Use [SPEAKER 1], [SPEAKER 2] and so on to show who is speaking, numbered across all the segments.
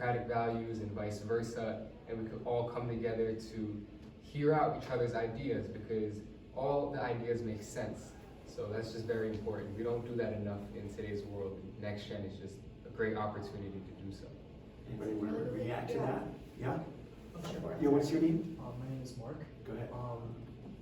[SPEAKER 1] democratic values and vice versa, and we could all come together to hear out each other's ideas, because all the ideas make sense. So that's just very important. We don't do that enough in today's world. Next Gen is just a great opportunity to do so.
[SPEAKER 2] Anybody want to react to that? Yeah?
[SPEAKER 3] Sure.
[SPEAKER 2] Yeah, what's your name?
[SPEAKER 3] My name is Mark.
[SPEAKER 2] Go ahead.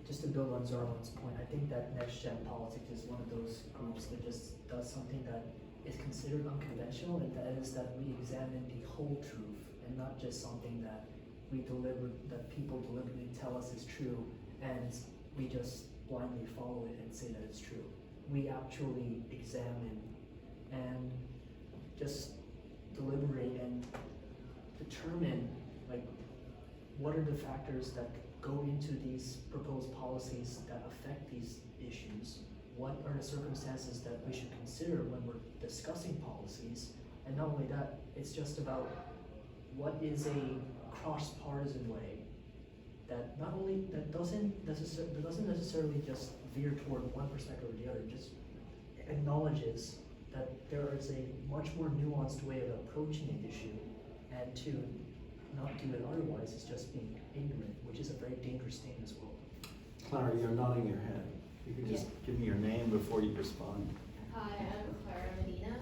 [SPEAKER 3] Just to build on Zarwan's point, I think that Next Gen Politics is one of those groups that just does something that is considered unconventional, and that is that we examine the whole truth and not just something that that people deliberately tell us is true, and we just blindly follow it and say that it's true. We actually examine and just deliberate and determine, like, what are the factors that go into these proposed policies that affect these issues? What are the circumstances that we should consider when we're discussing policies? And not only that, it's just about what is a cross-partisan way that not only that doesn't necessarily just veer toward one perspective or the other, just acknowledges that there is a much more nuanced way of approaching an issue, and to not do it otherwise is just being ignorant, which is a very dangerous thing as well.
[SPEAKER 2] Clara, you're nodding your head. You could just give me your name before you respond.
[SPEAKER 4] Hi, I'm Clara Medina.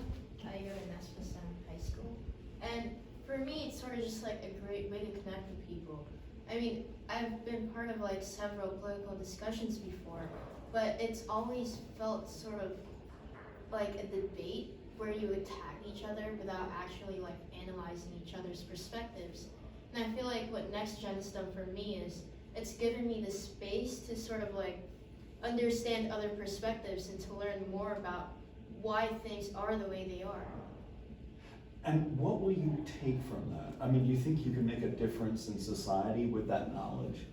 [SPEAKER 4] I go to Nespasam High School. And for me, it's sort of just like a great way to connect with people. I mean, I've been part of like several political discussions before, but it's always felt sort of like a debate where you attack each other without actually like analyzing each other's perspectives. And I feel like what Next Gen has done for me is it's given me the space to sort of like understand other perspectives and to learn more about why things are the way they are.
[SPEAKER 2] And what will you take from that? I mean, do you think you can make a difference in society with that knowledge?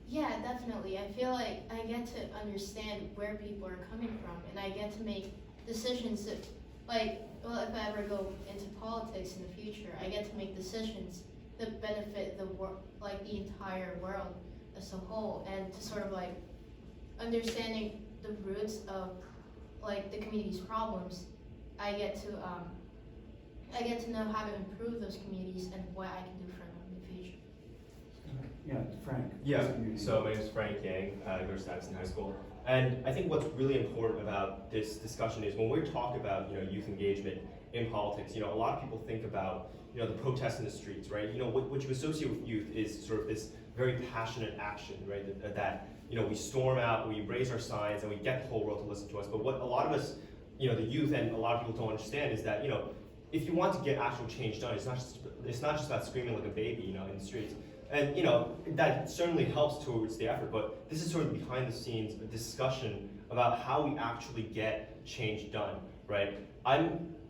[SPEAKER 4] Yeah, definitely. I feel like I get to understand where people are coming from, and I get to make decisions that, like, well, if I ever go into politics in the future, I get to make decisions that benefit the the entire world as a whole, and to sort of like understanding the roots of like the community's problems, I get to know how to improve those communities and what I can do for them in the future.
[SPEAKER 2] Yeah, Frank.
[SPEAKER 5] Yeah, so my name is Frank Yang. I go to Stuyvesant High School. And I think what's really important about this discussion is when we're talking about, youth engagement in politics, a lot of people think about, the protests in the streets, right? What you associate with youth is sort of this very passionate action, right? That we storm out, we raise our signs, and we get the whole world to listen to us. But what a lot of us, the youth and a lot of people don't understand is that, if you want to get actual change done, it's not just about screaming like a baby, in the streets. And that certainly helps towards the effort, but this is sort of behind the scenes discussion about how we actually get change done, right?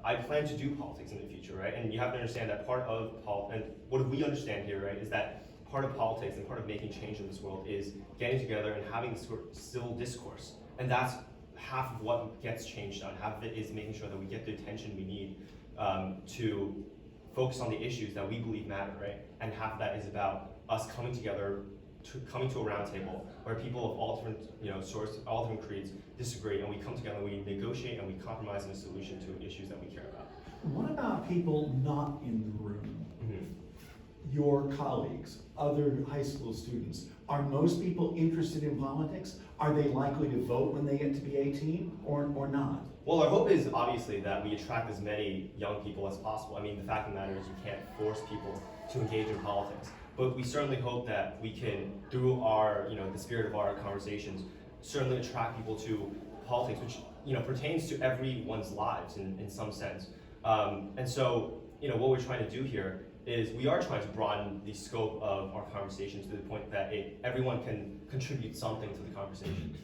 [SPEAKER 5] I plan to do politics in the future, right? And you have to understand that part of and what we understand here, right, is that part of politics and part of making change in this world is getting together and having this sort of civil discourse. And that's half of what gets change done. Half of it is making sure that we get the attention we need to focus on the issues that we believe matter, right? And half of that is about us coming together, coming to a round table where people of all different, sources, all different creeds disagree, and we come together, we negotiate, and we compromise in a solution to issues that we care about.
[SPEAKER 2] What about people not in the room?
[SPEAKER 5] Mm-hmm.
[SPEAKER 2] Your colleagues, other high school students, are most people interested in politics? Are they likely to vote when they get to be 18 or not?
[SPEAKER 5] Well, our hope is obviously that we attract as many young people as possible. I mean, the fact of the matter is you can't force people to engage in politics. But we certainly hope that we can, through our, the spirit of our conversations, certainly attract people to politics, which, pertains to everyone's lives in some sense. And so, what we're trying to do here is we are trying to broaden the scope of our conversations to the point that everyone can contribute something to the conversation.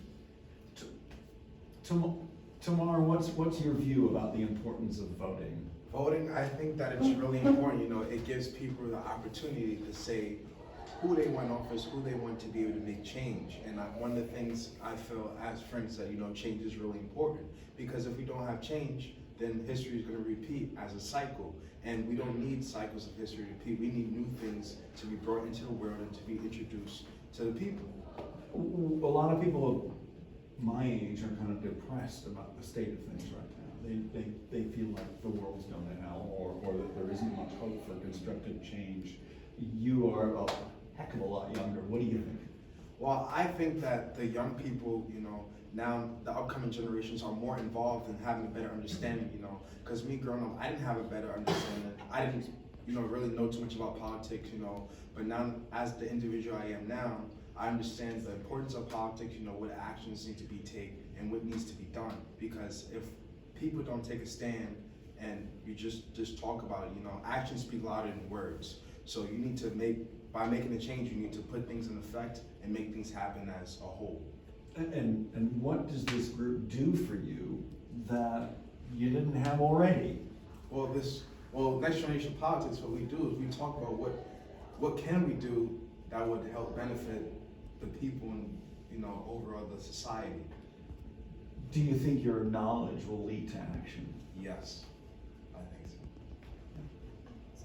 [SPEAKER 2] Tamar, what's your view about the importance of voting?
[SPEAKER 6] Voting, I think that it's really important. It gives people the opportunity to say who they want in office, who they want to be able to make change. And one of the things I feel as friends that, change is really important. Because if we don't have change, then history is going to repeat as a cycle. And we don't need cycles of history to repeat. We need new things to be brought into the world and to be introduced to the people.
[SPEAKER 2] A lot of people of my age are kind of depressed about the state of things right now. they feel like the world's going to hell, or that there isn't much hope for constructive change. You are a heck of a lot younger. What do you think?
[SPEAKER 6] Well, I think that the young people, now the upcoming generations are more involved in having a better understanding, because me growing up, I didn't have a better understanding. I didn't, really know too much about politics, but now as the individual I am now, I understand the importance of politics, what actions need to be taken and what needs to be done. Because if people don't take a stand and you just talk about it, actions speak louder than words. So you need to by making a change, you need to put things in effect and make things happen as a whole.
[SPEAKER 2] And what does this group do for you that you didn't have already?
[SPEAKER 6] Well, Next Generation Politics, what we do is we talk about what can we do that would help benefit the people and, overall the society.
[SPEAKER 2] Do you think your knowledge will lead to action?
[SPEAKER 6] Yes, I think so.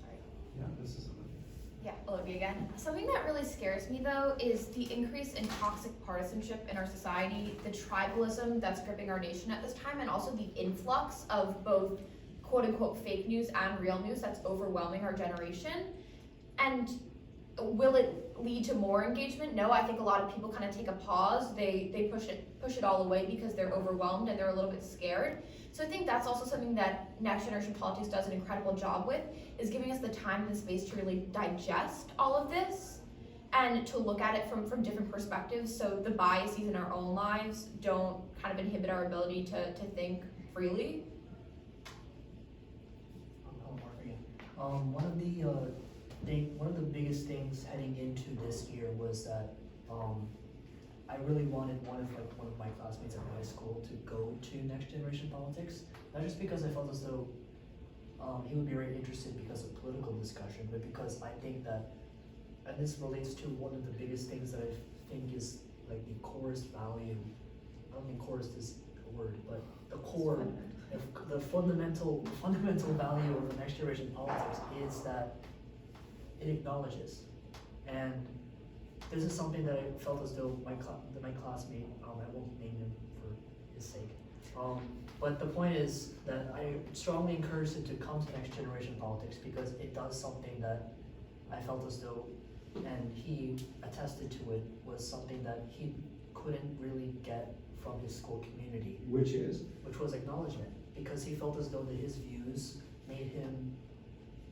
[SPEAKER 7] Sorry.
[SPEAKER 2] Yeah, this is
[SPEAKER 7] Yeah, Olivia again. Something that really scares me though is the increase in toxic partisanship in our society, the tribalism that's gripping our nation at this time, and also the influx of both quote unquote fake news and real news that's overwhelming our generation. And will it lead to more engagement? No, I think a lot of people kind of take a pause. They push it all away because they're overwhelmed and they're a little bit scared. So I think that's also something that Next Generation Politics does an incredible job with, is giving us the time and the space to really digest all of this and to look at it from different perspectives, so the biases in our own lives don't kind of inhibit our ability to think freely.
[SPEAKER 3] Mark again. One of the biggest things heading into this year was that I really wanted one of my classmates at my school to go to Next Generation Politics, not just because I felt as though he would be very interested because of political discussion, but because I think that, and this relates to one of the biggest things that I think is like the corest value. I don't think corest is a word, but the core, the fundamental value of the Next Generation Politics is that it acknowledges. And this is something that I felt as though my classmate, I won't name him for his sake, but the point is that I strongly encouraged him to come to Next Generation Politics because it does something that I felt as though, and he attested to it, was something that he couldn't really get from his school community.
[SPEAKER 2] Which was
[SPEAKER 3] acknowledgement, because he felt as though that his views made him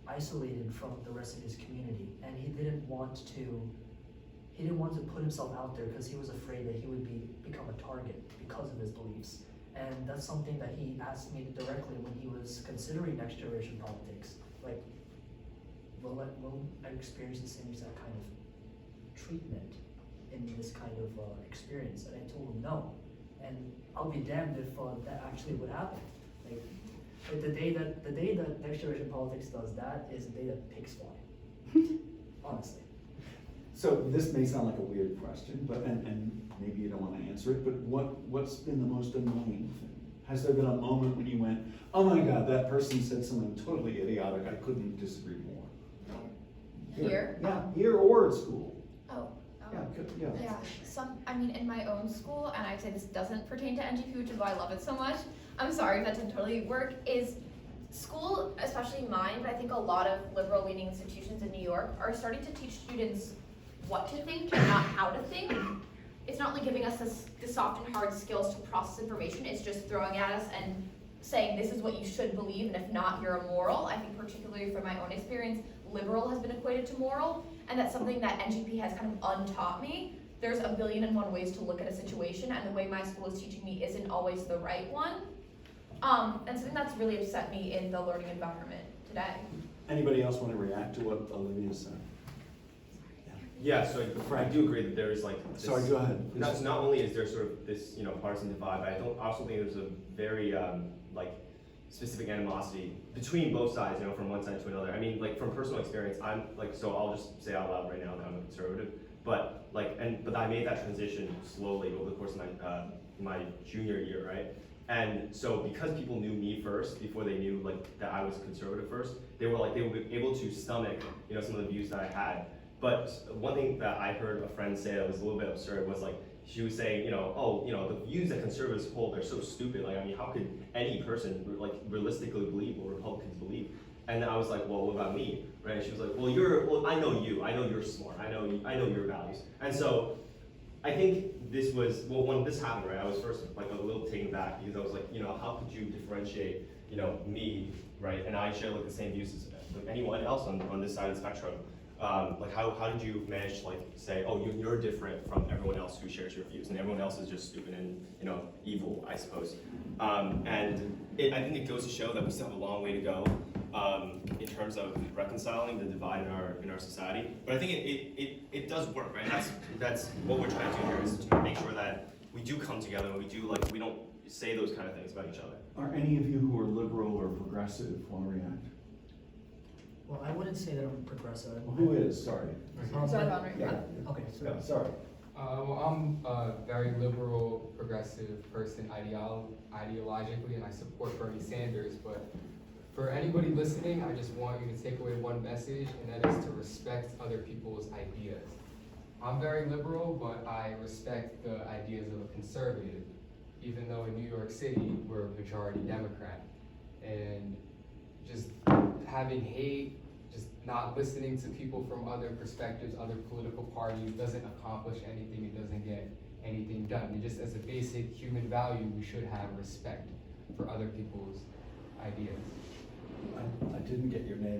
[SPEAKER 3] isolated from the rest of his community, and he didn't want to put himself out there because he was afraid that he would become a target because of his beliefs. And that's something that he asked me directly when he was considering Next Generation Politics. Like, will I experience the same exact kind of treatment in this kind of experience? And I told him no. And I'll be damned if that actually would happen. Like the day that Next Generation Politics does that is the day that pigs fly. Honestly.
[SPEAKER 2] So this may sound like a weird question, but and maybe you don't want to answer it, but what's been the most annoying thing? Has there been a moment when you went, oh my God, that person said something totally idiotic, I couldn't disagree more?
[SPEAKER 7] Here?
[SPEAKER 2] Yeah, here or at school.
[SPEAKER 7] Oh.
[SPEAKER 2] Yeah.
[SPEAKER 7] I mean, in my own school, and I'd say this doesn't pertain to NGP, which is why I love it so much. I'm sorry if that didn't totally work, is school, especially mine, but I think a lot of liberal leaning institutions in New York are starting to teach students what to think and not how to think. It's not only giving us the soft and hard skills to process information, it's just throwing at us and saying this is what you should believe, and if not, you're immoral. I think particularly from my own experience, liberal has been equated to moral, and that's something that NGP has kind of untaught me. There's a billion and one ways to look at a situation, and the way my school is teaching me isn't always the right one. And something that's really upset me in the learning environment today.
[SPEAKER 2] Anybody else want to react to what Olivia said?
[SPEAKER 5] Yeah, so I do agree that there is like this,
[SPEAKER 2] Sorry, go ahead.
[SPEAKER 5] not only is there sort of this partisan divide, but I also think there's a very specific animosity between both sides, from one side to another. I mean, like from personal experience, I'm like, so I'll just say out loud right now that I'm a conservative, but I made that transition slowly over the course of my junior year, right? And so because people knew me first before they knew that I was conservative first, they were able to stomach some of the views that I had. But one thing that I heard a friend say that was a little bit absurd was she was saying, the views that conservatives hold are so stupid. Like, I mean, how could any person like realistically believe what Republicans believe? And I was like, well, what about me, right? She was like, well, I know you. I know you're smart. I know your values. And so, I think this was, when this happened, right? I was first like a little taken back because I was like, how could you differentiate, me, right? And I share like the same views as like anyone else on this side of the spectrum. Like how did you manage to like say, oh, you're different from everyone else who shares your views, and everyone else is just stupid and evil, I suppose. I think it goes to show that we still have a long way to go in terms of reconciling the divide in our society. But I think it does work, right? That's what we're trying to do here, is to make sure that we do come together and we don't say those kind of things about each other.
[SPEAKER 2] Are any of you who are liberal or progressive want to react?
[SPEAKER 3] Well, I wouldn't say that I'm progressive.
[SPEAKER 2] Well, who is? Sorry.
[SPEAKER 7] Sorry, Ron, right?
[SPEAKER 2] Yeah.
[SPEAKER 3] Okay, so
[SPEAKER 2] Yeah, sorry.
[SPEAKER 1] Well, I'm a very liberal, progressive person ideologically, and I support Bernie Sanders. But for anybody listening, I just want you to take away one message, and that is to respect other people's ideas. I'm very liberal, but I respect the ideas of a conservative, even though in New York City, we're a majority Democrat. And just having hate, just not listening to people from other perspectives, other political parties, doesn't accomplish anything. It doesn't get anything done. And just as a basic human value, we should have respect for other people's ideas.
[SPEAKER 2] I didn't get your name.